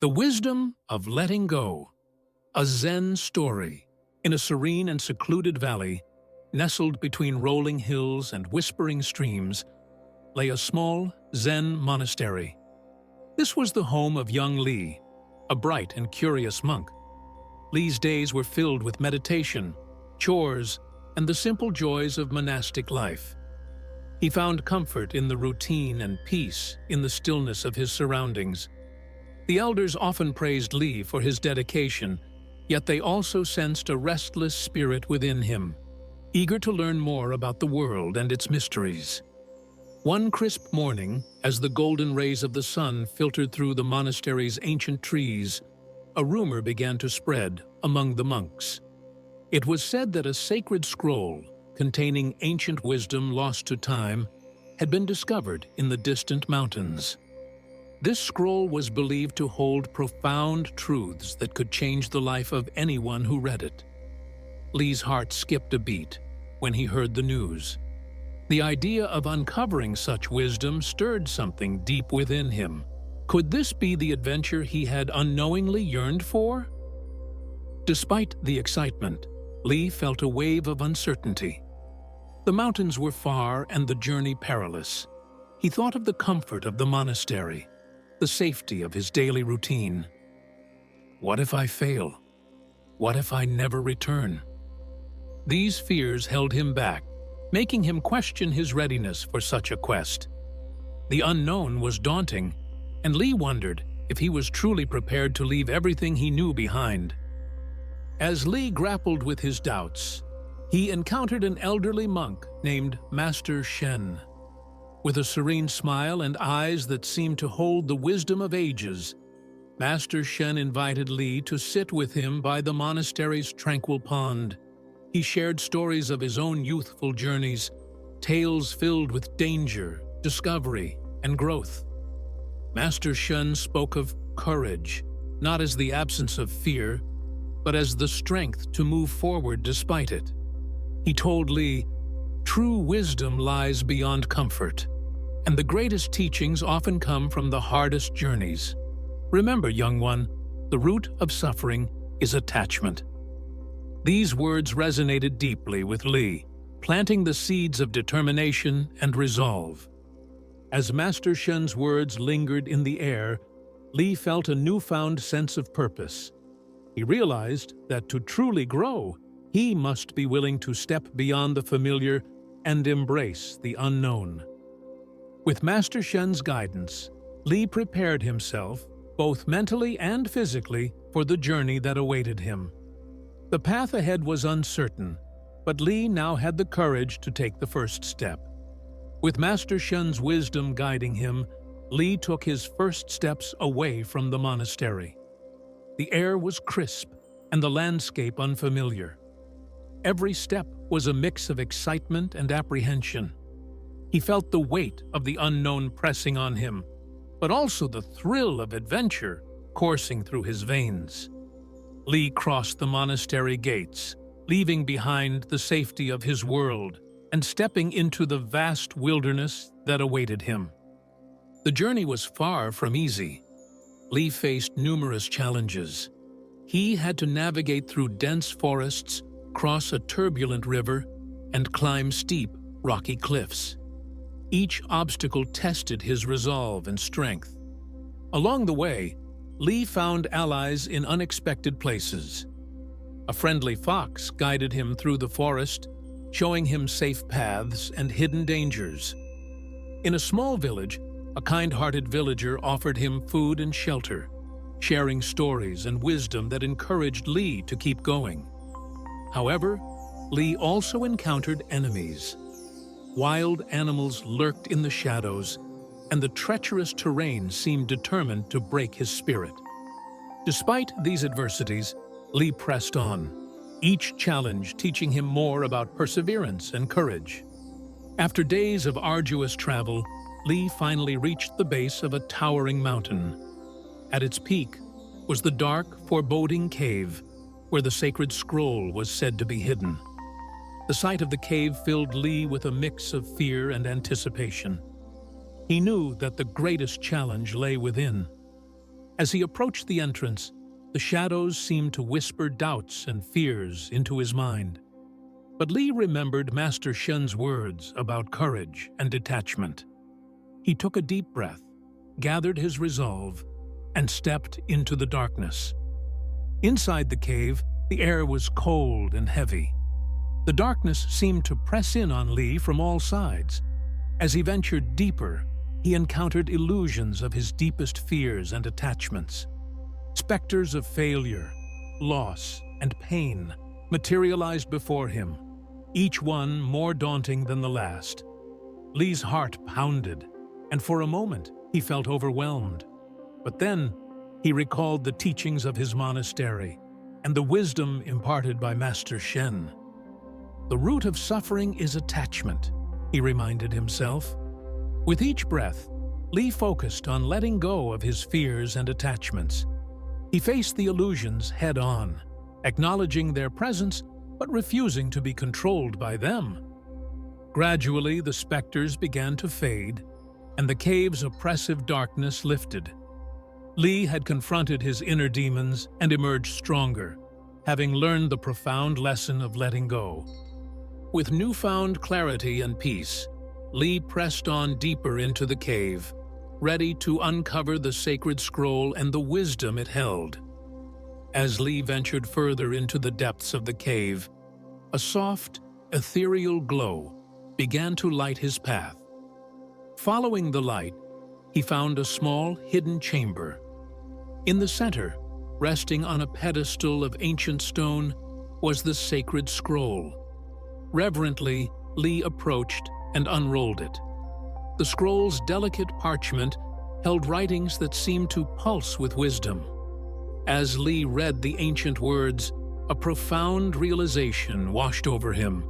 The wisdom of letting go. A Zen story. In a serene and secluded valley, nestled between rolling hills and whispering streams, lay a small Zen monastery. This was the home of young Li, a bright and curious monk. Li's days were filled with meditation, chores, and the simple joys of monastic life. He found comfort in the routine and peace in the stillness of his surroundings. The elders often praised Li for his dedication, yet they also sensed a restless spirit within him, eager to learn more about the world and its mysteries. One crisp morning, as the golden rays of the sun filtered through the monastery's ancient trees, a rumor began to spread among the monks. It was said that a sacred scroll, containing ancient wisdom lost to time, had been discovered in the distant mountains. This scroll was believed to hold profound truths that could change the life of anyone who read it. Li's heart skipped a beat when he heard the news. The idea of uncovering such wisdom stirred something deep within him. Could this be the adventure he had unknowingly yearned for? Despite the excitement, Li felt a wave of uncertainty. The mountains were far and the journey perilous. He thought of the comfort of the monastery, the safety of his daily routine. What if I fail? What if I never return? These fears held him back, making him question his readiness for such a quest. The unknown was daunting, and Li wondered if he was truly prepared to leave everything he knew behind. As Li grappled with his doubts, he encountered an elderly monk named Master Shen. With a serene smile and eyes that seemed to hold the wisdom of ages, Master Shen invited Li to sit with him by the monastery's tranquil pond. He shared stories of his own youthful journeys, tales filled with danger, discovery, and growth. Master Shen spoke of courage, not as the absence of fear, but as the strength to move forward despite it. He told Li, "True wisdom lies beyond comfort, and the greatest teachings often come from the hardest journeys. Remember, young one, the root of suffering is attachment." These words resonated deeply with Li, planting the seeds of determination and resolve. As Master Shen's words lingered in the air, Li felt a newfound sense of purpose. He realized that to truly grow, he must be willing to step beyond the familiar and embrace the unknown. With Master Shen's guidance, Li prepared himself, both mentally and physically, for the journey that awaited him. The path ahead was uncertain, but Li now had the courage to take the first step. With Master Shen's wisdom guiding him, Li took his first steps away from the monastery. The air was crisp and the landscape unfamiliar. Every step was a mix of excitement and apprehension. He felt the weight of the unknown pressing on him, but also the thrill of adventure coursing through his veins. Li crossed the monastery gates, leaving behind the safety of his world and stepping into the vast wilderness that awaited him. The journey was far from easy. Li faced numerous challenges. He had to navigate through dense forests, cross a turbulent river, and climb steep, rocky cliffs. Each obstacle tested his resolve and strength. Along the way, Li found allies in unexpected places. A friendly fox guided him through the forest, showing him safe paths and hidden dangers. In a small village, a kind-hearted villager offered him food and shelter, sharing stories and wisdom that encouraged Li to keep going. However, Li also encountered enemies. Wild animals lurked in the shadows, and the treacherous terrain seemed determined to break his spirit. Despite these adversities, Li pressed on, each challenge teaching him more about perseverance and courage. After days of arduous travel, Li finally reached the base of a towering mountain. At its peak was the dark, foreboding cave where the sacred scroll was said to be hidden. The sight of the cave filled Li with a mix of fear and anticipation. He knew that the greatest challenge lay within. As he approached the entrance, the shadows seemed to whisper doubts and fears into his mind. But Li remembered Master Shen's words about courage and detachment. He took a deep breath, gathered his resolve, and stepped into the darkness. Inside the cave, the air was cold and heavy. The darkness seemed to press in on Li from all sides. As he ventured deeper, he encountered illusions of his deepest fears and attachments. Specters of failure, loss, and pain materialized before him, each one more daunting than the last. Li's heart pounded, and for a moment he felt overwhelmed. But then he recalled the teachings of his monastery and the wisdom imparted by Master Shen. The root of suffering is attachment, he reminded himself. With each breath, Li focused on letting go of his fears and attachments. He faced the illusions head-on, acknowledging their presence but refusing to be controlled by them. Gradually, the specters began to fade, and the cave's oppressive darkness lifted. Li had confronted his inner demons and emerged stronger, having learned the profound lesson of letting go. With newfound clarity and peace, Li pressed on deeper into the cave, ready to uncover the sacred scroll and the wisdom it held. As Li ventured further into the depths of the cave, a soft, ethereal glow began to light his path. Following the light, he found a small, hidden chamber. In the center, resting on a pedestal of ancient stone, was the sacred scroll. Reverently, Li approached and unrolled it. The scroll's delicate parchment held writings that seemed to pulse with wisdom. As Li read the ancient words, a profound realization washed over him.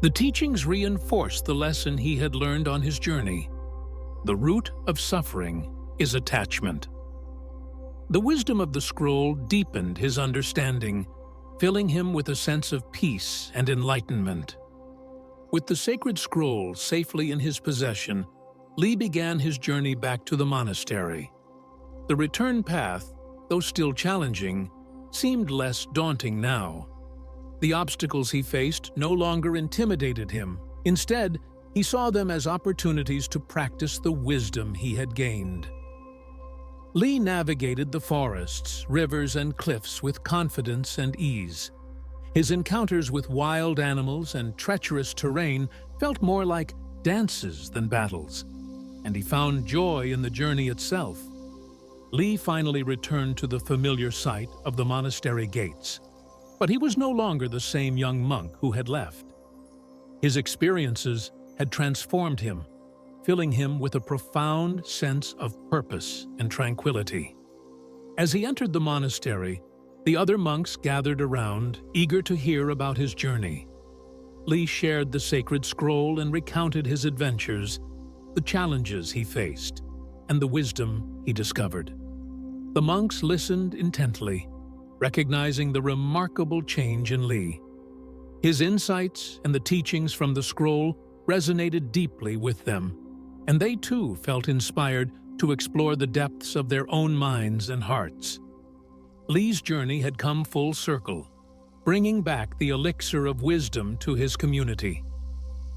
The teachings reinforced the lesson he had learned on his journey. The root of suffering is attachment. The wisdom of the scroll deepened his understanding, filling him with a sense of peace and enlightenment. With the sacred scroll safely in his possession, Li began his journey back to the monastery. The return path, though still challenging, seemed less daunting now. The obstacles he faced no longer intimidated him. Instead, he saw them as opportunities to practice the wisdom he had gained. Li navigated the forests, rivers, and cliffs with confidence and ease. His encounters with wild animals and treacherous terrain felt more like dances than battles, and he found joy in the journey itself. Li finally returned to the familiar site of the monastery gates, but he was no longer the same young monk who had left. His experiences had transformed him, filling him with a profound sense of purpose and tranquility. As he entered the monastery, the other monks gathered around, eager to hear about his journey. Li shared the sacred scroll and recounted his adventures, the challenges he faced, and the wisdom he discovered. The monks listened intently, recognizing the remarkable change in Li. His insights and the teachings from the scroll resonated deeply with them, and they too felt inspired to explore the depths of their own minds and hearts. Li's journey had come full circle, bringing back the elixir of wisdom to his community.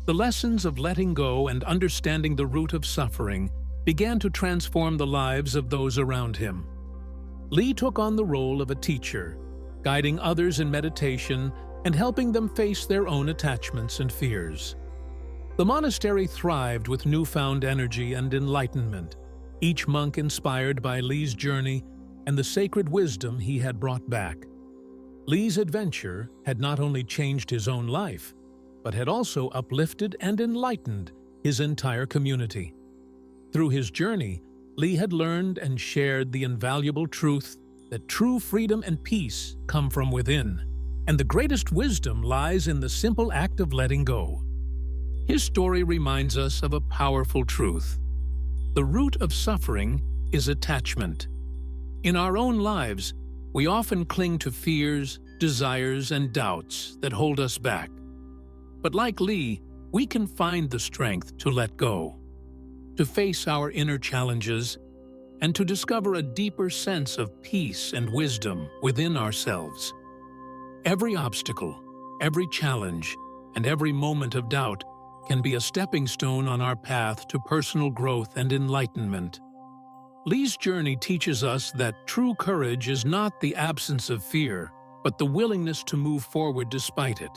The lessons of letting go and understanding the root of suffering began to transform the lives of those around him. Li took on the role of a teacher, guiding others in meditation and helping them face their own attachments and fears. The monastery thrived with newfound energy and enlightenment, each monk inspired by Li's journey and the sacred wisdom he had brought back. Li's adventure had not only changed his own life, but had also uplifted and enlightened his entire community. Through his journey, Li had learned and shared the invaluable truth that true freedom and peace come from within, and the greatest wisdom lies in the simple act of letting go. His story reminds us of a powerful truth. The root of suffering is attachment. In our own lives, we often cling to fears, desires, and doubts that hold us back. But like Li, we can find the strength to let go, to face our inner challenges, and to discover a deeper sense of peace and wisdom within ourselves. Every obstacle, every challenge, and every moment of doubt can be a stepping stone on our path to personal growth and enlightenment. Lee's journey teaches us that true courage is not the absence of fear, but the willingness to move forward despite it.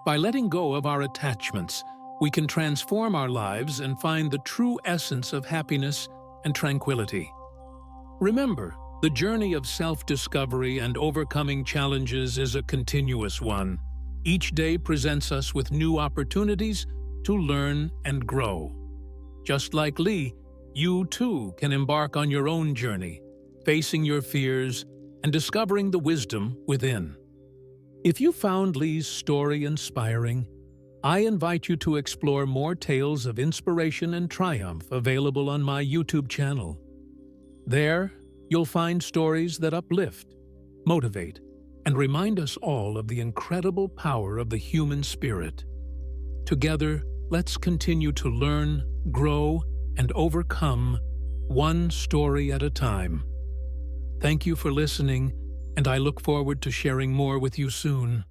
By letting go of our attachments, we can transform our lives and find the true essence of happiness and tranquility. Remember, the journey of self-discovery and overcoming challenges is a continuous one. Each day presents us with new opportunities to learn and grow. Just like Lee, you too can embark on your own journey, facing your fears and discovering the wisdom within. If you found Lee's story inspiring, I invite you to explore more tales of inspiration and triumph available on my YouTube channel. There, you'll find stories that uplift, motivate, and remind us all of the incredible power of the human spirit. Together, let's continue to learn, grow, and overcome one story at a time. Thank you for listening, and I look forward to sharing more with you soon.